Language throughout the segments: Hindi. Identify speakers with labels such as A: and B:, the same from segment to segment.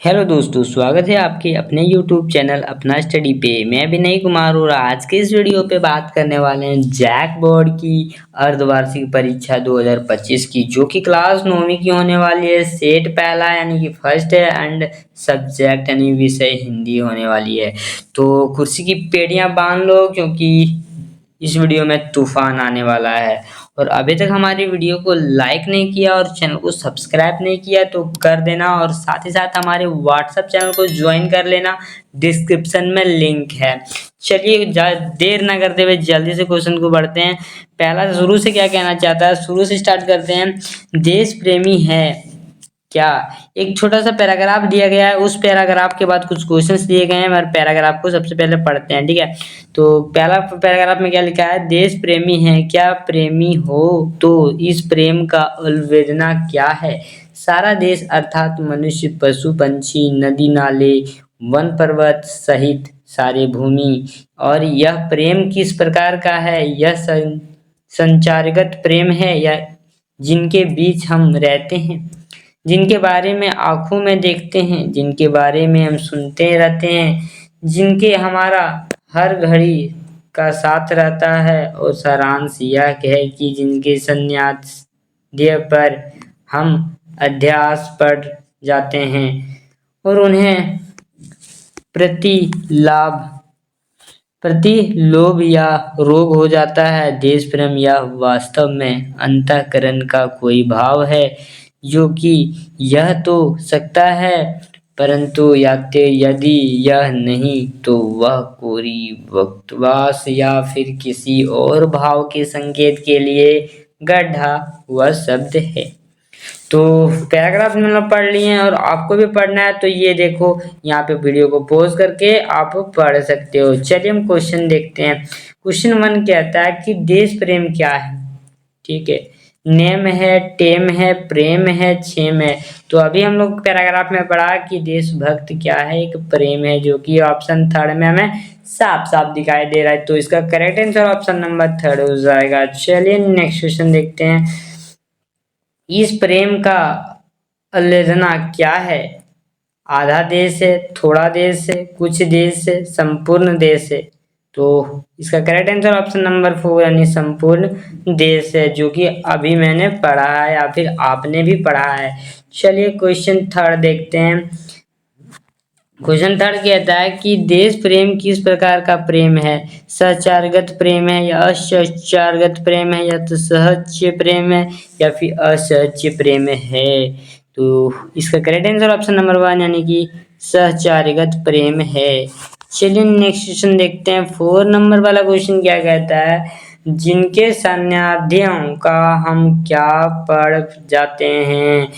A: हेलो दोस्तों, स्वागत है आपके अपने YouTube चैनल अपना स्टडी पे। मैं विनय कुमार और आज के इस वीडियो पे बात करने वाले हैं जैक बोर्ड की अर्धवार्षिक परीक्षा 2025 की, जो कि क्लास 9वीं की होने वाली है। सेट पहला यानी कि फर्स्ट है एंड सब्जेक्ट यानी विषय हिंदी होने वाली है। तो कुर्सी की पेड़ियां बांध लो क्योंकि इस वीडियो में तूफान आने वाला है। और अभी तक हमारी वीडियो को लाइक नहीं किया और चैनल को सब्सक्राइब नहीं किया तो कर देना, और साथ ही साथ हमारे व्हाट्सएप चैनल को ज्वाइन कर लेना, डिस्क्रिप्शन में लिंक है। चलिए देर ना करते हुए जल्दी से क्वेश्चन को बढ़ते हैं। पहला शुरू से क्या कहना चाहता है, शुरू से स्टार्ट करते हैं। देश प्रेमी है क्या? एक छोटा सा पैराग्राफ दिया गया है, उस पैराग्राफ के बाद कुछ क्वेश्चंस दिए गए हैं और पैराग्राफ को सबसे पहले पढ़ते हैं, ठीक है। तो पहला पैराग्राफ में क्या लिखा है, देश प्रेमी है क्या? प्रेमी हो तो इस प्रेम का उल्वेदना क्या है? सारा देश अर्थात मनुष्य, पशु पंछी, नदी नाले, वन पर्वत सहित सारे भूमि। और यह प्रेम किस प्रकार का है? यह संचारगत प्रेम है या जिनके बीच हम रहते हैं, जिनके बारे में आंखों में देखते हैं, जिनके बारे में हम सुनते रहते हैं, जिनके हमारा हर घड़ी का साथ रहता है। और सारांश यह है कि जिनके सान्निध्य पर हम अध्यास पड़ जाते हैं और उन्हें प्रति लोभ या रोग हो जाता है। देश प्रेम यह वास्तव में अंतःकरण का कोई भाव है जो कि यह तो सकता है, परंतु यदि यह नहीं तो वह कोरी बकवास या फिर किसी और भाव के संकेत के लिए गढ़ा हुआ शब्द है। तो पैराग्राफ मैंने पढ़ लिए हैं और आपको भी पढ़ना है तो ये देखो, यहाँ पे वीडियो को पॉज करके आप पढ़ सकते हो। चलिए हम क्वेश्चन देखते हैं। क्वेश्चन 1 कहता है कि देश प्रेम क्या है, ठीक है। नेम है, टेम है, प्रेम है, क्षेम है। तो अभी हम लोग पैराग्राफ में पढ़ा कि देशभक्त क्या है, एक प्रेम है, जो कि ऑप्शन 3 में हमें साफ साफ दिखाई दे रहा है। तो इसका करेक्ट आंसर ऑप्शन नंबर 3 हो जाएगा। चलिए नेक्स्ट क्वेश्चन देखते हैं। इस प्रेम का उल्लेखना क्या है? आधा देश है, थोड़ा देश है, कुछ देश है, संपूर्ण देश है। तो इसका करेक्ट आंसर ऑप्शन नंबर 4 यानी संपूर्ण देश है, जो कि अभी मैंने पढ़ा है या फिर आपने भी पढ़ा है। चलिए क्वेश्चन 3 देखते हैं। क्वेश्चन 3 कहता है कि देश प्रेम किस प्रकार का प्रेम है? सचारगत प्रेम है या असचारगत प्रेम है, या तो सहज प्रेम है या फिर असहज प्रेम है? तो इसका करेक्ट आंसर ऑप्शन नंबर 1 यानी कि सहचारगत प्रेम है। चलिए नेक्स्ट क्वेश्चन देखते हैं। 4 नंबर वाला क्वेश्चन क्या कहता है, जिनके सान्निध्यों का हम क्या पढ़ जाते हैं?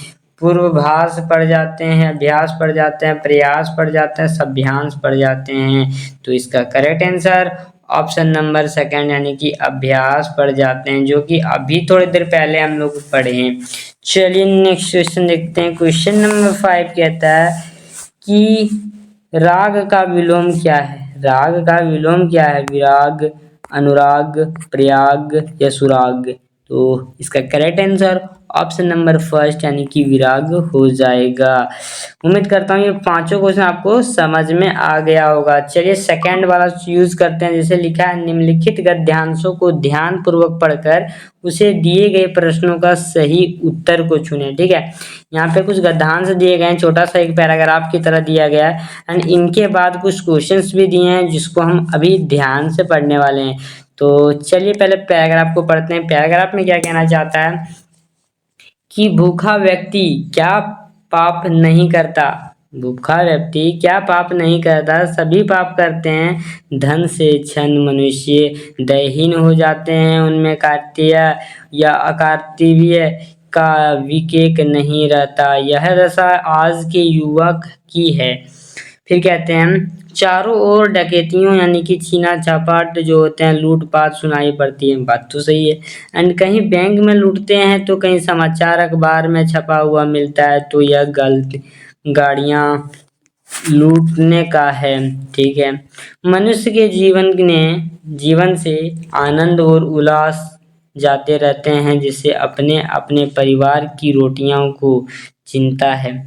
A: पूर्वाभास पढ़ जाते हैं, अभ्यास पढ़ जाते हैं, प्रयास पढ़ जाते हैं, सभ्यांश पढ़ जाते हैं। तो इसका करेक्ट आंसर ऑप्शन नंबर 2 यानी कि अभ्यास पढ़ जाते हैं, जो कि अभी थोड़ी देर पहले हम लोग पढ़े हैं। चलिए नेक्स्ट क्वेश्चन देखते हैं। क्वेश्चन नंबर 5 कहता है कि राग का विलोम क्या है? राग का विलोम क्या है? विराग, अनुराग, प्रयाग या सुराग? तो इसका करेक्ट आंसर ऑप्शन नंबर 1 यानी कि विराग हो जाएगा। उम्मीद करता हूँ ये पांचों क्वेश्चन आपको समझ में आ गया होगा। चलिए सेकंड वाला यूज करते हैं। जैसे लिखा है, निम्नलिखित गद्यांशों को ध्यान पूर्वक पढ़कर उसे दिए गए प्रश्नों का सही उत्तर को चुने, ठीक है। यहाँ पे कुछ गद्यांश दिए गए हैं, छोटा सा एक पैराग्राफ की तरह दिया गया है एंड इनके बाद कुछ क्वेश्चंस भी दिए हैं जिसको हम अभी ध्यान से पढ़ने वाले हैं। तो चलिए पहले पैराग्राफ को पढ़ते हैं। पैराग्राफ में क्या कहना चाहता है कि भूखा व्यक्ति क्या पाप नहीं करता? भूखा व्यक्ति क्या पाप नहीं करता? सभी पाप करते हैं। धन से क्षण मनुष्य दयहीन हो जाते हैं, उनमें कार्तीय या अकार्तिवीय का विवेक नहीं रहता। यह दशा आज के युवक की है। फिर कहते हैं, चारों ओर डकैतियों यानी कि छीना झपट जो होते हैं, लूटपाट सुनाई पड़ती है। बात तो सही है। एंड कहीं बैंक में लूटते हैं तो कहीं समाचार अखबार में छपा हुआ मिलता है, तो यह गलत गाड़ियां लूटने का है, ठीक है। मनुष्य के जीवन से आनंद और उल्लास जाते रहते हैं, जिससे अपने अपने परिवार की रोटियों को चिंता है।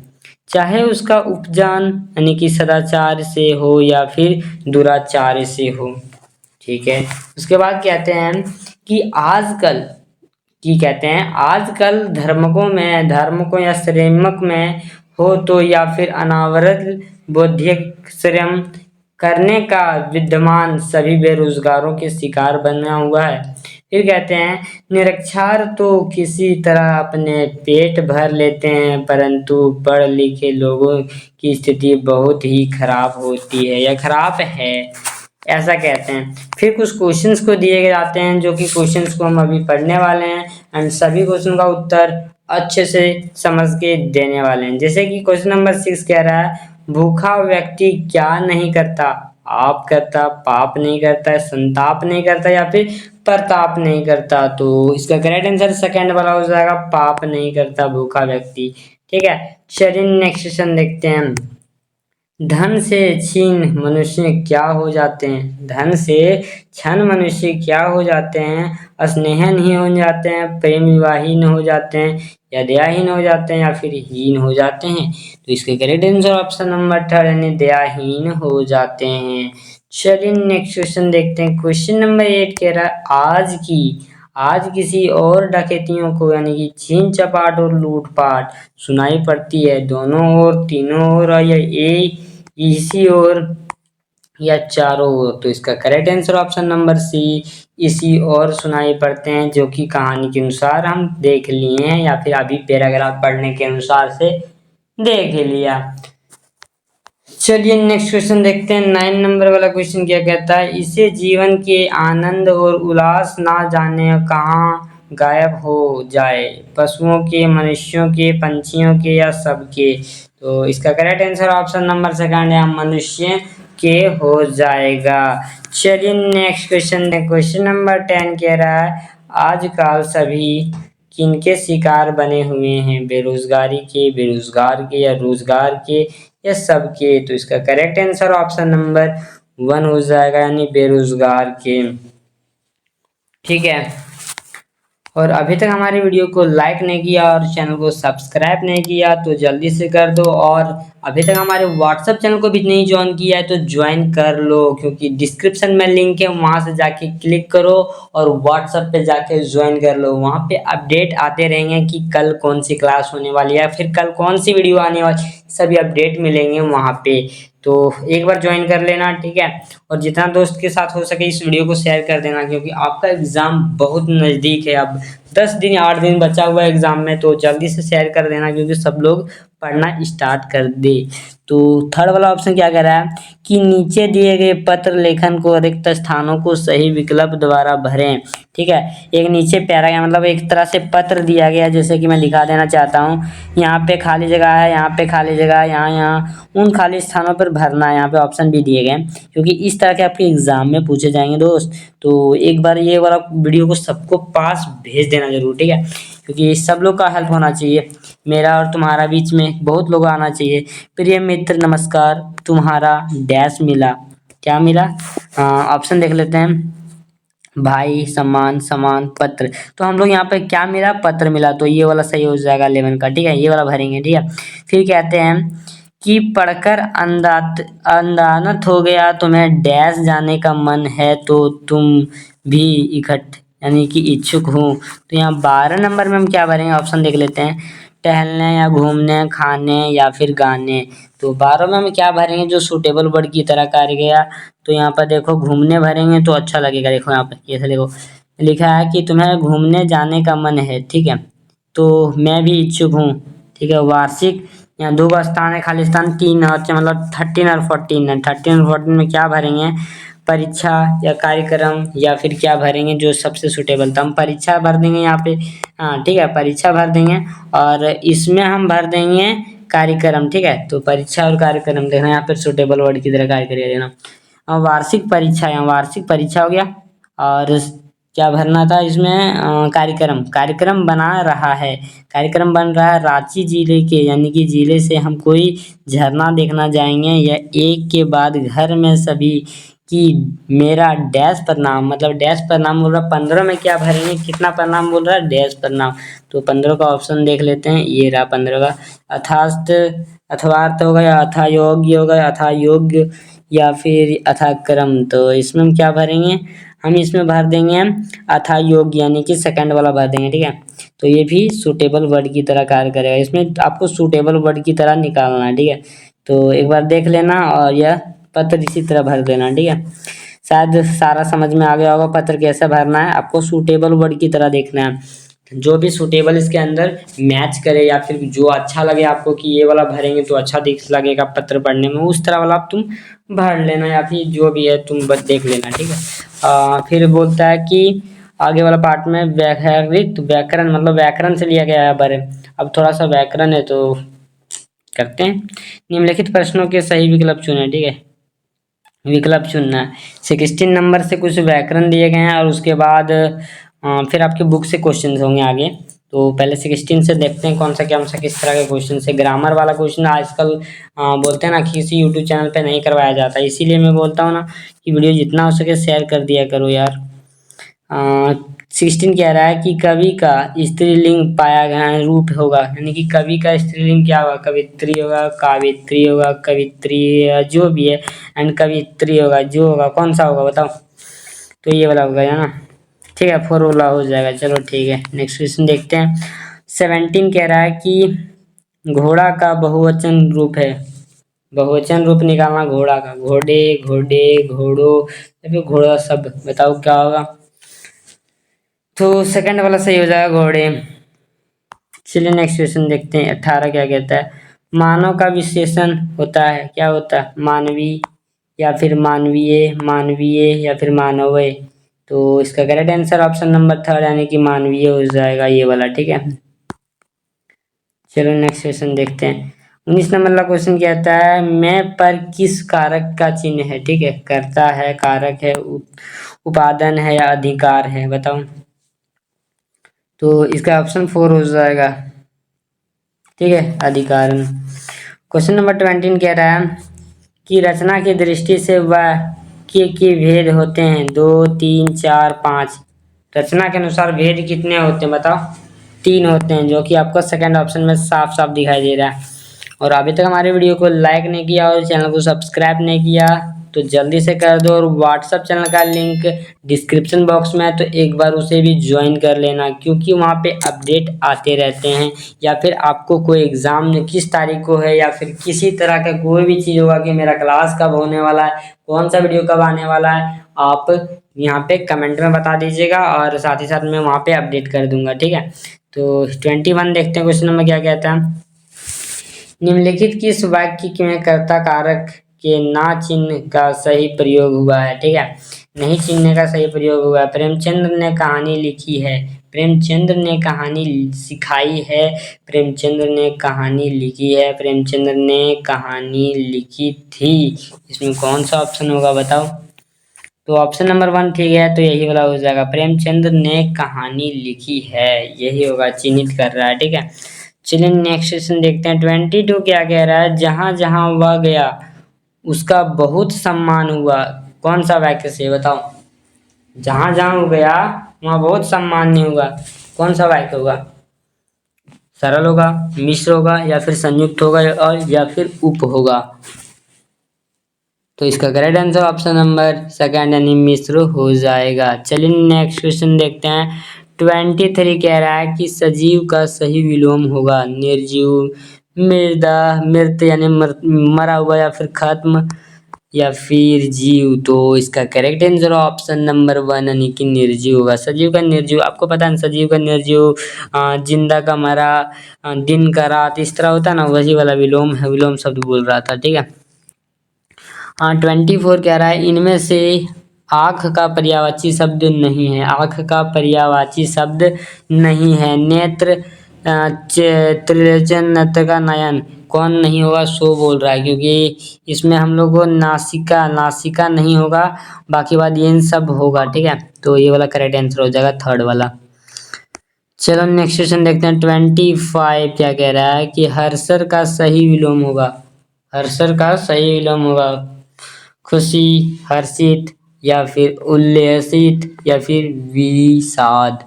A: चाहे उसका उपजान यानी कि सदाचार से हो या फिर दुराचार से हो। ठीक है, उसके बाद कहते हैं कि आजकल धर्मकों या श्रमिक में हो तो या फिर अनावृत बौद्धिक श्रम करने का विद्यमान सभी बेरोजगारों के शिकार बना हुआ है। फिर कहते हैं निरक्षर तो किसी तरह अपने पेट भर लेते हैं, परंतु पढ़ लिखे लोगों की स्थिति बहुत ही खराब होती है या खराब है, ऐसा कहते हैं। फिर कुछ क्वेश्चंस को दिए जाते हैं जो कि क्वेश्चंस को हम अभी पढ़ने वाले हैं एंड सभी क्वेश्चन का उत्तर अच्छे से समझ के देने वाले हैं। जैसे कि क्वेश्चन नंबर 6 कह रहा है भूखा व्यक्ति क्या नहीं करता, आप करता, पाप नहीं करता, संताप नहीं करता या फिर प्रताप नहीं करता। तो इसका करेक्ट आंसर सेकंड वाला हो जाएगा, पाप नहीं करता भूखा व्यक्ति। ठीक है, चलिए नेक्स्ट क्वेश्चन देखते हैं। धन से छीन मनुष्य क्या हो जाते हैं, धन से छन मनुष्य क्या हो जाते हैं, स्नेहहीन हो जाते हैं, प्रेम विवाहीन हो जाते हैं, या दयाहीन हो जाते हैं या फिर हीन हो जाते हैं। तो इसके करेक्ट आंसर ऑप्शन नंबर 3 यानी दयाहीन हो जाते हैं। चलिए नेक्स्ट क्वेश्चन देखते हैं। क्वेश्चन नंबर 8 कह रहा है आज किसी और डकैतियों को यानी कि छीन चपाट और लूटपाट सुनाई पड़ती है, दोनों ओर, तीनों ओर या एक इसी ओर या चारों ओर। तो इसका correct answer option number C इसी ओर सुनाई पड़ते हैं, जो कि कहानी के अनुसार हम देख लिए हैं या फिर अभी पैराग्राफ पढ़ने के अनुसार से देख लिया। चलिए नेक्स्ट क्वेश्चन देखते हैं। 9 नंबर वाला क्वेश्चन क्या कहता है, इसे जीवन के आनंद और उल्लास ना जाने कहाँ गायब हो जाए, पशुओं के, मनुष्यों के, पंछियों के या सबके। तो इसका correct answer option number second है, मनुष्य के हो जाएगा। चलिए नेक्स्ट क्वेश्चन नंबर 10 कह रहा है आजकल सभी किनके शिकार बने हुए हैं, बेरोजगारी के, बेरोजगार के या रोजगार के या सबके। तो इसका करेक्ट आंसर ऑप्शन नंबर 1 हो जाएगा यानी बेरोजगार के। ठीक है, और अभी तक हमारी वीडियो को लाइक नहीं किया और चैनल को सब्सक्राइब नहीं किया तो जल्दी से कर दो, और अभी तक हमारे व्हाट्सएप चैनल को भी नहीं ज्वाइन किया है तो ज्वाइन कर लो, क्योंकि डिस्क्रिप्शन में लिंक है, वहां से जाके क्लिक करो और व्हाट्सएप पे जाके ज्वाइन कर लो। वहां पे अपडेट आते रहेंगे कि कल कौन सी क्लास होने वाली है, फिर कल कौन सी वीडियो आने वाली, सभी अपडेट मिलेंगे वहां पे। तो एक बार ज्वाइन कर लेना, ठीक है। और जितना दोस्त के साथ हो सके इस वीडियो को शेयर कर देना, क्योंकि आपका एग्जाम बहुत नज़दीक है, अब 10 दिन 8 दिन बचा हुआ है एग्जाम में, तो जल्दी से शेयर कर देना क्योंकि सब लोग पढ़ना स्टार्ट कर दे। तो थर्ड वाला ऑप्शन क्या कह रहा है कि नीचे दिए गए पत्र लेखन को रिक्त स्थानों को सही विकल्प द्वारा भरें। ठीक है, एक नीचे पैराग्राफ मतलब एक तरह से पत्र दिया गया, जैसे कि मैं दिखा देना चाहता हूँ। यहाँ पे खाली जगह है, यहाँ पे खाली जगह है, यहाँ उन खाली स्थानों पर भरना है। यहाँ पे ऑप्शन भी दिए गए क्योंकि इस तरह के आपके एग्जाम में पूछे जाएंगे दोस्त। तो एक बार ये वाला वीडियो को सबको पास भेज देना जरूर, ठीक है, क्योंकि सब लोग का हेल्प होना चाहिए, मेरा और तुम्हारा बीच में बहुत लोग आना चाहिए। प्रिय मित्र नमस्कार, तुम्हारा डैश मिला, क्या मिला, ऑप्शन देख लेते हैं, भाई, सम्मान, समान, पत्र। तो हम लोग यहाँ पे क्या मिला, पत्र मिला, तो ये वाला सही हो जाएगा 11 का, ठीक है, ये वाला भरेंगे, ठीक है। फिर कहते हैं कि पढ़कर अंदानत हो गया, तुम्हें डैश जाने का मन है तो तुम भी इकट्ठ यानी कि इच्छुक हूँ। तो यहाँ 12 नंबर में हम क्या भरेंगे, ऑप्शन देख लेते हैं, टहलने या घूमने, खाने या फिर गाने। तो 12 में हम क्या भरेंगे जो सूटेबल वर्ड की तरह कार्य गया। तो यहाँ पर देखो घूमने भरेंगे तो अच्छा लगेगा। देखो यहाँ पर ऐसे देखो लिखा है कि तुम्हें घूमने जाने का मन है, ठीक है, तो मैं भी इच्छुक हूँ, ठीक है। वार्षिक, यहाँ 2 स्थान है, खाली स्थान 3 और मतलब 13 और 14 है। 13 और 14 में क्या भरेंगे, परीक्षा या कार्यक्रम या फिर क्या भरेंगे जो सबसे सुटेबल था। हम परीक्षा भर देंगे यहाँ पे, हाँ ठीक है, परीक्षा भर देंगे और इसमें हम भर देंगे कार्यक्रम, ठीक है। तो परीक्षा और कार्यक्रम देखना यहाँ पर सुटेबल वर्ड की तरह कार्य करिए देना। वार्षिक परीक्षा, यहाँ वार्षिक परीक्षा हो गया, और क्या भरना था इसमें, कार्यक्रम बना रहा है, कार्यक्रम बन रहा है रांची जिले के, यानी कि जिले से हम कोई झरना देखना जाएंगे, या एक के बाद घर में सभी कि मेरा डैश परिणाम, मतलब डैश परिणाम बोल रहा 15 में क्या भरेंगे, कितना परिणाम बोल रहा है, डैश परिणाम। तो 15 का ऑप्शन देख लेते हैं, ये रहा 15 का। अथास्त अथवार्थ होगा या अथा योग्य होगा, अथा योग्य या फिर अथा क्रम। तो इसमें हम क्या भरेंगे, हम इसमें भर देंगे अथा योग्य, यानी कि सेकंड वाला भर देंगे, ठीक है। तो ये भी सूटेबल वर्ड की तरह कार्य करेगा, इसमें आपको सूटेबल वर्ड की तरह निकालना है, ठीक है। तो एक बार देख लेना और यह पत्र इसी तरह भर देना, ठीक है। शायद सारा समझ में आ गया होगा पत्र कैसे भरना है, आपको सूटेबल वर्ड की तरह देखना है, जो भी सूटेबल इसके अंदर मैच करे या फिर जो अच्छा लगे आपको कि ये वाला भरेंगे तो अच्छा दिख लगेगा पत्र पढ़ने में, उस तरह वाला आप तुम भर लेना, या फिर जो भी है तुम बस देख लेना, ठीक है। फिर बोलता है कि आगे वाला पार्ट में व्याकरणिक व्याकरण, मतलब व्याकरण से लिया गया है भरे। अब थोड़ा सा व्याकरण है तो करते हैं। निम्नलिखित प्रश्नों के सही विकल्प चुनें, ठीक है। विकल्प चुनना है, 16 नंबर से कुछ व्याकरण दिए गए हैं और उसके बाद फिर आपके बुक से क्वेश्चन होंगे आगे। तो पहले 16 से देखते हैं कौन सा किस तरह के क्वेश्चन है। ग्रामर वाला क्वेश्चन आजकल बोलते हैं ना कि किसी यूट्यूब चैनल पे नहीं करवाया जाता, इसीलिए मैं बोलता हूँ ना कि वीडियो जितना हो सके शेयर कर दिया करो यार। 16 कह रहा है कि कवि का स्त्रीलिंग पाया गया है रूप होगा, यानी कि कवि का स्त्रीलिंग क्या होगा, कवित्री होगा, कावित्री होगा, कवित्री जो भी है, एंड कवित्री होगा, जो होगा कौन सा होगा बताओ। तो ये वाला होगा है ना, ठीक है, 4 वाला हो जाएगा। चलो ठीक है, नेक्स्ट क्वेश्चन देखते हैं। 17 कह रहा है कि घोड़ा का बहुवचन रूप है, बहुवचन रूप निकालना घोड़ा का, घोड़े, घोड़े, घोड़ो या फिर घोड़ा सब, बताओ क्या होगा। तो सेकंड वाला सही हो जाएगा, घोड़े। चलिए नेक्स्ट क्वेश्चन देखते हैं। 18 क्या कहता है, मानव का विशेषण होता है, क्या होता है, मानवी या फिर मानवीय, मानवीय या फिर मानवीय। तो इसका करेक्ट आंसर ऑप्शन नंबर 3 यानी कि मानवीय हो जाएगा ये वाला, ठीक है। चलो नेक्स्ट क्वेश्चन देखते हैं। 19 नंबर वाला क्वेश्चन कहता है मैं पर किस कारक का चिन्ह है, ठीक है, कर्ता है, कारक है, उपादान है या अधिकार है, बताओ। तो इसका ऑप्शन 4 हो जाएगा, ठीक है, अधिकारण। क्वेश्चन नंबर 20 कह रहा है कि रचना की दृष्टि से वाक्य के भेद होते हैं 2, 3, 4, 5। रचना के अनुसार भेद कितने होते हैं बताओ। 3 होते हैं, जो कि आपको सेकंड ऑप्शन में साफ साफ दिखाई दे रहा है। और अभी तक हमारे वीडियो को लाइक नहीं किया और चैनल को सब्सक्राइब नहीं किया तो जल्दी से कर दो, और व्हाट्सएप चैनल का लिंक डिस्क्रिप्शन बॉक्स में है तो एक बार उसे भी ज्वाइन कर लेना, क्योंकि वहाँ पे अपडेट आते रहते हैं। या फिर आपको कोई एग्ज़ाम किस तारीख को है या फिर किसी तरह का कोई भी चीज़ होगा कि मेरा क्लास कब होने वाला है, कौन सा वीडियो कब आने वाला है, आप यहाँ पे कमेंट में बता दीजिएगा और साथ ही साथ मैं वहाँ पे अपडेट कर दूंगा, ठीक है। तो 21 देखते हैं क्वेश्चन नंबर क्या कहता है। निम्नलिखित किस वाक्य में कर्ता कारक के ना चिन्ह का सही प्रयोग हुआ है, ठीक है, नहीं चिन्ह का सही प्रयोग हुआ है। प्रेमचंद्र ने कहानी लिखी है, प्रेमचंद्र ने कहानी सिखाई है, प्रेमचंद्र ने कहानी लिखी है, प्रेमचंद्र ने कहानी लिखी थी। इसमें कौन सा ऑप्शन होगा बताओ। तो ऑप्शन नंबर 1 ठीक है, तो यही वाला हो जाएगा, प्रेमचंद्र ने कहानी लिखी है, यही होगा, चिन्हित कर रहा है, ठीक है। चलिए नेक्स्ट क्वेश्चन देखते हैं। 22 क्या कह रहा है, जहां जहां वह गया उसका बहुत सम्मान हुआ, कौन सा वाक्य से बताओ। जहां जहां वो गया वहां बहुत सम्मान्य हुआ, कौन सा वाक्य होगा। सरल होगा, मिश्र होगा या फिर संयुक्त होगा और या फिर उप होगा। तो इसका करेक्ट आंसर ऑप्शन नंबर 2 यानी मिश्र हो जाएगा। चलिए नेक्स्ट क्वेश्चन देखते हैं। 23 कह रहा है कि सजीव का सही विलोम होगा निर्जीव, मृदा, मृत यानी मरा हुआ या फिर खत्म या फिर जीव। तो इसका करेक्ट आंसर ऑप्शन नंबर 1 यानी कि निर्जीव होगा। सजीव का निर्जीव, आपको पता है सजीव का निर्जीव, जिंदा का मरा, दिन का रात, इस तरह होता है ना, वही वाला विलोम है, विलोम शब्द बोल रहा था, ठीक है। 24 कह रहा है इनमें से आँख का पर्यायवाची शब्द नहीं है, आँख का पर्यायवाची शब्द नहीं है। नेत्र, त्रिलोचन, नतका, नयन, कौन नहीं होगा, सो बोल रहा है, क्योंकि इसमें हम लोग को नासिका, नासिका नहीं होगा, बाकी बात ये सब होगा, ठीक है। तो ये वाला करेक्ट आंसर हो जाएगा 3rd वाला। चलो नेक्स्ट क्वेश्चन देखते हैं। 25 क्या कह रहा है कि हर्षर का सही विलोम होगा, हर्षर का सही विलोम होगा, खुशी, हर्षित या फिर उल्लसित या फिर विषाद।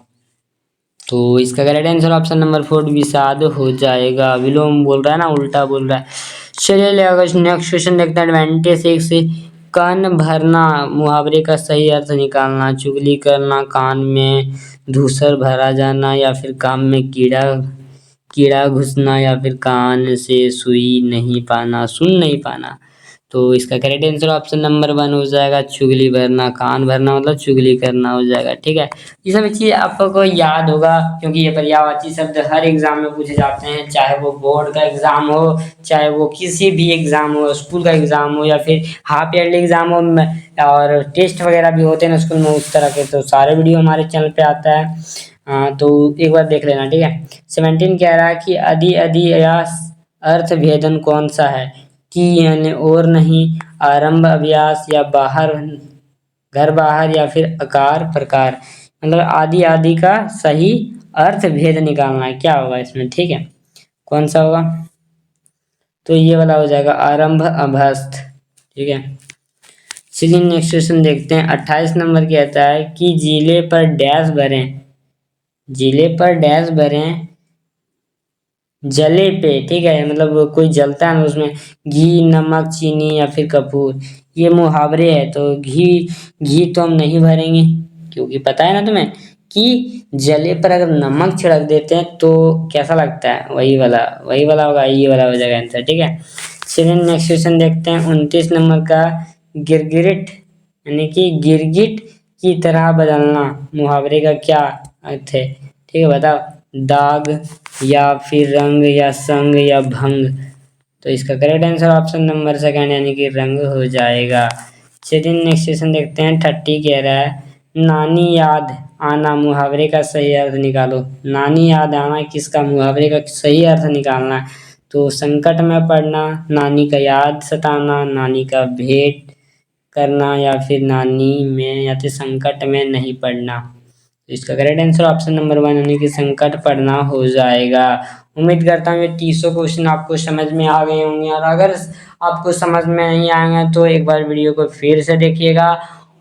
A: तो इसका करेक्ट आंसर ऑप्शन नंबर 4 विषाद हो जाएगा। विलोम बोल रहा है ना, उल्टा बोल रहा है। चलिए नेक्स्ट क्वेश्चन देखते हैं 26 से। कान भरना मुहावरे का सही अर्थ निकालना। चुगली करना, कान में धूसर भरा जाना या फिर कान में कीड़ा कीड़ा घुसना या फिर कान से सुई नहीं पाना, सुन नहीं पाना। तो इसका करेक्ट आंसर ऑप्शन नंबर 1 हो जाएगा चुगली भरना। कान भरना मतलब चुगली करना हो जाएगा। ठीक है, ये सब चीज आपको याद होगा क्योंकि ये पर्यायवाची शब्द हर एग्जाम में पूछे जाते हैं, चाहे वो बोर्ड का एग्जाम हो, चाहे वो किसी भी एग्जाम हो, स्कूल का एग्जाम हो या फिर हाफ ईयरली एग्जाम हो और टेस्ट वगैरह भी होते हैं ना स्कूल में उस तरह के। तो सारे वीडियो हमारे चैनल पे आता है, तो एक बार देख लेना। ठीक है, 17 कह रहा है कि अधि अधि या अर्थ भेदन कौन सा है? कि यानी और नहीं, आरंभ अभ्यास या बाहर, घर बाहर या फिर आकार प्रकार। मतलब आदि आदि का सही अर्थ भेद निकालना है, क्या होगा इसमें? ठीक है, कौन सा होगा? तो ये वाला हो जाएगा आरंभ अभ्यस्त। ठीक है, चलिए नेक्स्ट क्वेश्चन देखते हैं। 28 नंबर कहता है कि जिले पर डैश भरें, जिले पर डैश भरें जले पे। ठीक है, मतलब कोई जलता है ना उसमें, घी, नमक, चीनी या फिर कपूर। ये मुहावरे है, तो घी तो हम नहीं भरेंगे क्योंकि पता है ना तुम्हें कि जले पर अगर नमक छिड़क देते हैं तो कैसा लगता है, वही वाला होगा, ये वाला हो जाएगा आंसर। ठीक है, चलिए नेक्स्ट क्वेश्चन देखते हैं 29 नंबर का। गिरगिट यानी कि गिरगिट की तरह बदलना मुहावरे का क्या अर्थ है? ठीक है, बताओ। दाग या फिर रंग या संग या भंग। तो इसका करेक्ट आंसर ऑप्शन नंबर 2 यानी कि रंग हो जाएगा। चलिए नेक्स्ट क्वेश्चन देखते हैं। 30 कह रहा है नानी याद आना मुहावरे का सही अर्थ निकालो। नानी याद आना किसका मुहावरे का सही अर्थ निकालना है? तो संकट में पड़ना, नानी का याद सताना, नानी का भेंट करना या फिर नानी में या फिर संकट में नहीं पड़ना। तो इसका करेक्ट आंसर ऑप्शन नंबर 1 यानी कि संकट पड़ना हो जाएगा। उम्मीद करता हूँ ये 30 क्वेश्चन आपको समझ में आ गए होंगे, और अगर आपको समझ में नहीं आएंगे तो एक बार वीडियो को फिर से देखिएगा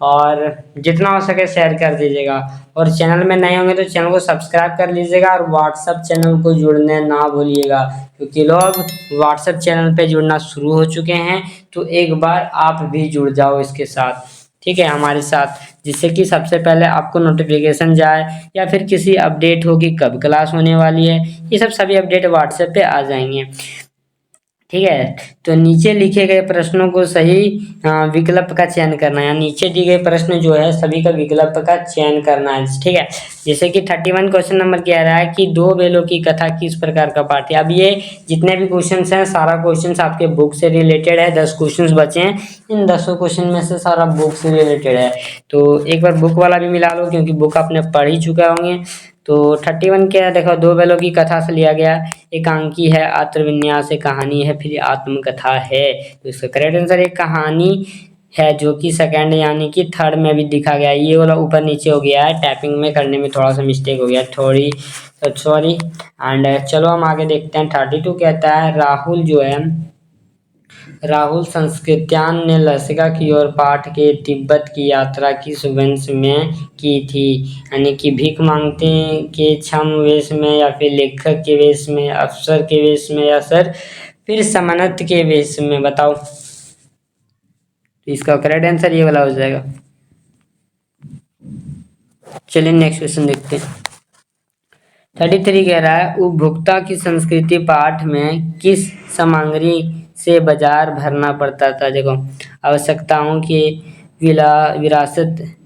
A: और जितना हो सके शेयर कर दीजिएगा। और चैनल में नए होंगे तो चैनल को सब्सक्राइब कर लीजिएगा और व्हाट्सएप चैनल को जुड़ने ना भूलिएगा क्योंकि लोग व्हाट्सएप चैनल पे जुड़ना शुरू हो चुके हैं। तो एक बार आप भी जुड़ जाओ इसके साथ, ठीक है, हमारे साथ, जिससे कि सबसे पहले आपको नोटिफिकेशन जाए या फिर किसी अपडेट हो कि कब क्लास होने वाली है, ये सब सभी अपडेट व्हाट्सएप पे आ जाएंगे। ठीक है, तो नीचे लिखे गए प्रश्नों को सही विकल्प का चयन करना है। नीचे दिए गए प्रश्न जो है सभी का विकल्प का चयन करना है। ठीक है, जैसे कि 31 क्वेश्चन नंबर कह रहा है कि दो बैलों की कथा किस प्रकार का पाठ है। अब ये जितने भी क्वेश्चंस हैं सारा क्वेश्चंस आपके बुक से रिलेटेड है। 10 क्वेश्चंस बचे हैं, इन 10 क्वेश्चन में से सारा बुक से रिलेटेड है। तो एक बार बुक वाला भी मिला लो क्योंकि बुक आपने पढ़ ही चुके होंगे। तो 31 क्या है, देखो दो बैलों की कथा से लिया गया, एकांकी है, आत्मविन्यास है, कहानी है, फिर आत्मकथा है। तो इसका करेक्ट आंसर एक कहानी है जो कि सेकंड यानी कि थर्ड में भी दिखा गया है। ये वाला ऊपर नीचे हो गया है, टाइपिंग में करने में थोड़ा सा मिस्टेक हो गया थोड़ी, सॉरी। एंड चलो हम आगे देखते हैं। 32 कहता है राहुल संस्कृत्यान ने लसिका की ओर पाठ के तिब्बत की यात्रा किस वंश में की थी? यानी कि भीख मांगते के छम वेश में या फिर लेखक के वेश में, अफसर के वेश में या फिर समनत के वेश में, बताओ। तो इसका करेक्ट आंसर ये वाला हो जाएगा। चलिए नेक्स्ट क्वेश्चन देखते हैं। 33 कह रहा है उपभोक्ता की संस्कृति पाठ में किस सामग्री से बाजार भरना पड़ता था? देखो, आवश्यकताओं के,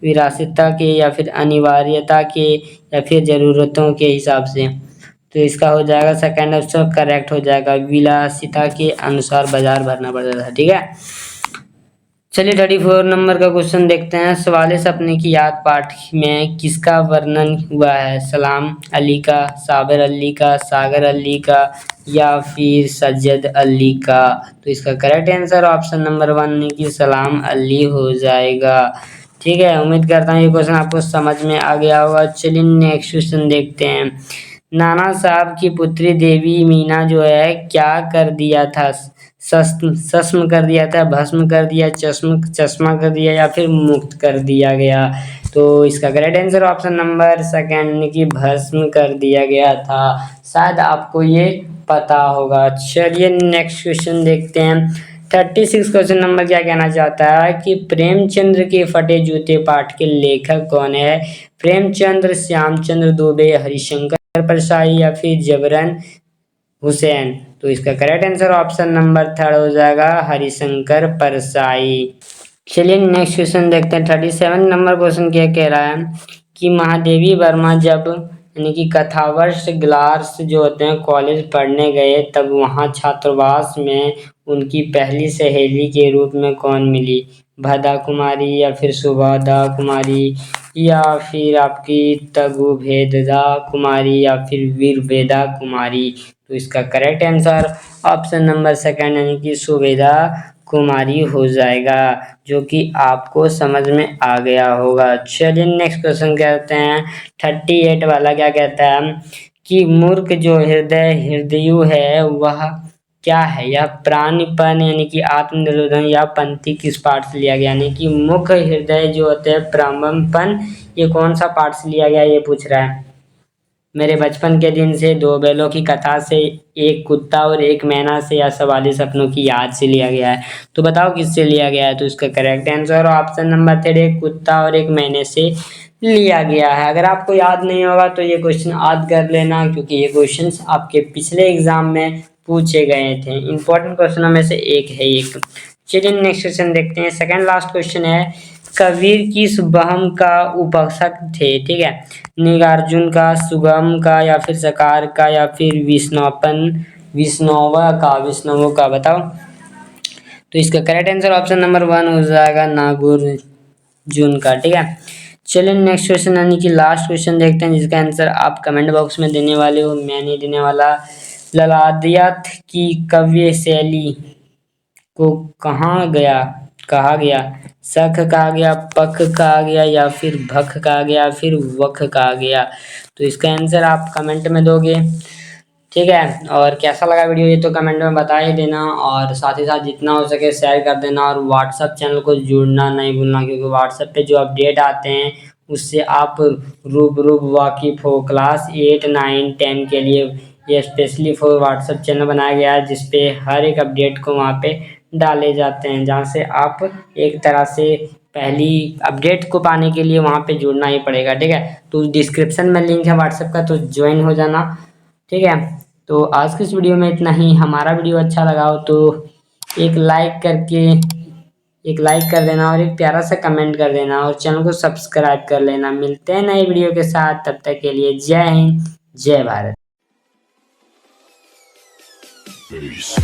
A: विरासतता के या फिर अनिवार्यता के या फिर जरूरतों के हिसाब से। तो इसका हो जाएगा सेकंड ऑप्शन करेक्ट हो जाएगा, विलासिता के अनुसार बाजार भरना पड़ता था। ठीक है, चलिए 34 नंबर का क्वेश्चन देखते हैं। सवाले सपने की याद पाठ में किसका वर्णन हुआ है? सलाम अली का, साबर अली का, सागर अली का या फिर सज्जद अली का। तो इसका करेक्ट आंसर ऑप्शन नंबर 1 की सलाम अली हो जाएगा। ठीक है, उम्मीद करता हूँ ये क्वेश्चन आपको समझ में आ गया होगा। चलिए नेक्स्ट क्वेश्चन देखते हैं। नाना साहब की पुत्री देवी मीना जो है क्या कर दिया था? सस्म कर दिया था, भस्म कर दिया, चश्मा कर दिया या फिर मुक्त कर दिया गया। तो इसका correct answer option number second यानी कि भस्म कर दिया गया था। शायद आपको ये पता होगा। चलिए नेक्स्ट क्वेश्चन देखते हैं। 36 क्वेश्चन नंबर क्या कहना चाहता है कि प्रेमचंद्र के फटे जूते पाठ के लेखक कौन है? प्रेमचंद्र, श्यामचंद्र दुबे, हरिशंकर परसाई या फिर जबरन हुसैन। तो इसका correct answer option number third हो जाएगा, हरिशंकर परसाई। चलिए नेक्स्ट क्वेश्चन देखते हैं। 37 नंबर क्वेश्चन क्या कह रहा है कि महादेवी वर्मा जब यानी कि कथावर्ष ग्लास जो होते हैं कॉलेज पढ़ने गए, तब वहाँ छात्रावास में उनकी पहली सहेली के रूप में कौन मिली? भदा कुमारी या फिर सुभादा कुमारी या फिर आपकी तगुभेदा कुमारी या फिर वीरभेदा कुमारी। तो इसका correct answer option number second यानी कि सुबेदा कुमारी हो जाएगा, जो कि आपको समझ में आ गया होगा। चलिए नेक्स्ट क्वेश्चन कहते हैं। 38 वाला क्या कहता है कि मूर्ख जो हृदयु है वह क्या है? यह प्राणिपन यानी कि आत्मनिर्भर या पंथी किस पाठ से लिया गया? यानी कि मुख्य हृदय जो होते हैं प्राणिपन, ये कौन सा पाठ से लिया गया ये पूछ रहा है। मेरे बचपन के दिन से, दो बैलों की कथा से, एक कुत्ता और एक मैना से या सवाली सपनों की याद से लिया गया है। तो बताओ किससे लिया गया है? तो इसका correct answer option number third, एक कुत्ता और एक मैने से लिया गया है। अगर आपको याद नहीं होगा तो ये क्वेश्चन याद कर लेना, क्योंकि ये क्वेश्चंस आपके पिछले एग्जाम में पूछे गए थे। इंपॉर्टेंट क्वेश्चनों में से एक है एक। चलिए नेक्स्ट क्वेश्चन देखते हैं। सेकंड लास्ट क्वेश्चन है, कबीर किस बहम का उपासक थे? ठीक है, नागार्जुन का, सुगम का या फिर सकार का या फिर विष्णुवा का बताओ। तो इसका correct answer option number one हो जाएगा, नागार्जुन का। ठीक है, चलिए नेक्स्ट क्वेश्चन यानी कि लास्ट क्वेश्चन देखते हैं, जिसका आंसर आप कमेंट बॉक्स में देने वाले हो, मैं नहीं देने वाला। ललादियत की काव्य शैली को कहा गया? सख कहा गया, पख कहा गया या फिर भख कहा गया, फिर वख कहा गया। तो इसका आंसर आप कमेंट में दोगे। ठीक है, और कैसा लगा वीडियो ये तो कमेंट में बता ही देना, और साथ ही साथ जितना हो सके शेयर कर देना, और व्हाट्सएप चैनल को जुड़ना नहीं भूलना, क्योंकि व्हाट्सएप पे जो अपडेट आते हैं उससे आप रूबरूब वाकिफ हो। क्लास 8, 9, 10 के लिए ये स्पेशली फॉर व्हाट्सएप चैनल बनाया गया है, जिसपे हर एक अपडेट को वहाँ पे डाले जाते हैं, जहाँ से आप एक तरह से पहली अपडेट को पाने के लिए वहाँ पे जुड़ना ही पड़ेगा। ठीक है, तो डिस्क्रिप्शन में लिंक है व्हाट्सएप का, तो ज्वाइन हो जाना। ठीक है, तो आज की इस वीडियो में इतना ही। हमारा वीडियो अच्छा लगा हो तो एक लाइक कर देना और एक प्यारा सा कमेंट कर देना, और चैनल को सब्सक्राइब कर लेना। मिलते हैं नई वीडियो के साथ, तब तक के लिए जय हिंद, जय भारत। Peace.